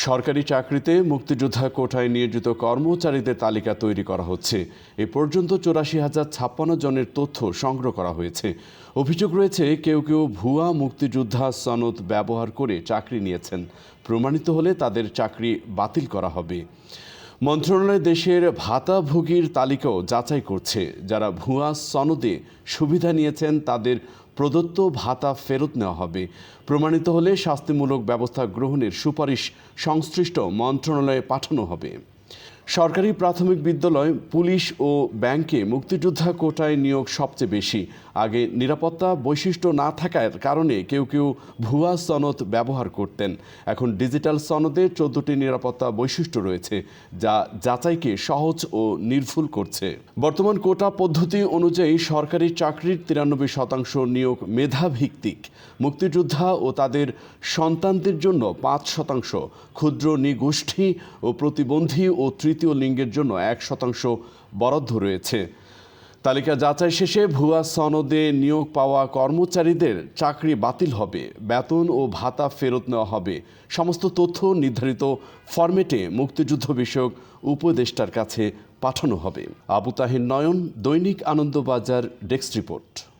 সরকারি চাকরিতে মুক্তিযোদ্ধা কোটায় নিয়োজিত কর্মচারীদের তালিকা তৈরি করা হচ্ছে। এ পর্যন্ত ৮৪,০৫৬ জনের তথ্য সংগ্রহ করা হয়েছে। অভিযোগ রয়েছে কেউ কেউ ভুয়া মুক্তিযোদ্ধা সনদ ব্যবহার করে চাকরি নিয়েছেন। প্রমাণিত হলে তাদের চাকরি বাতিল করা হবে। মন্ত্রণালয় দেশের ভাতাভোগীর তালিকাও যাচাই করছে। যারা ভুয়া সনদে সুবিধা নিয়েছেন তাদের প্রদত্ত ভাতা ফেরত নেওয়া হবে। প্রমাণিত হলে শাস্তিমূলক ব্যবস্থা গ্রহণের সুপারিশ সংশ্লিষ্ট মন্ত্রণালয়ে পাঠানো হবে। সরকারি প্রাথমিক বিদ্যালয়, পুলিশ ও ব্যাংকে মুক্তিযোদ্ধা কোটায় নিয়োগ সবচেয়ে বেশি। আগে নিরাপত্তা বৈশিষ্ট্য না থাকার কারণে কেউ কেউ ভুয়া সনদ ব্যবহার করতেন। এখন ডিজিটাল সনদে ১৪টি নিরাপত্তা বৈশিষ্ট্য রয়েছে, যা যাচাইকে সহজ ও নির্ভুল করছে। বর্তমান কোটা পদ্ধতি অনুযায়ী সরকারি চাকরির ৯৩% নিয়োগ মেধাভিত্তিক। মুক্তিযোদ্ধা ও তাদের সন্তানদের জন্য ৫%, ক্ষুদ্র নৃগোষ্ঠী ও প্রতিবন্ধী ও তৃতীয় লিঙ্গের জন্য ১% বরাদ্দ রয়েছে। তালিকা যাচাই শেষে ভুয়া সনদে নিয়োগ পাওয়া কর্মচারীদের চাকরি বাতিল হবে, বেতন ও ভাতা ফেরত নেওয়া হবে। সমস্ত তথ্য নির্ধারিত ফরম্যাটে মুক্তিযুদ্ধ বিষয়ক উপদেষ্টার কাছে পাঠানো হবে। আবু তাহের নয়ন, দৈনিক আনন্দবাজার, ডেস্ক রিপোর্ট।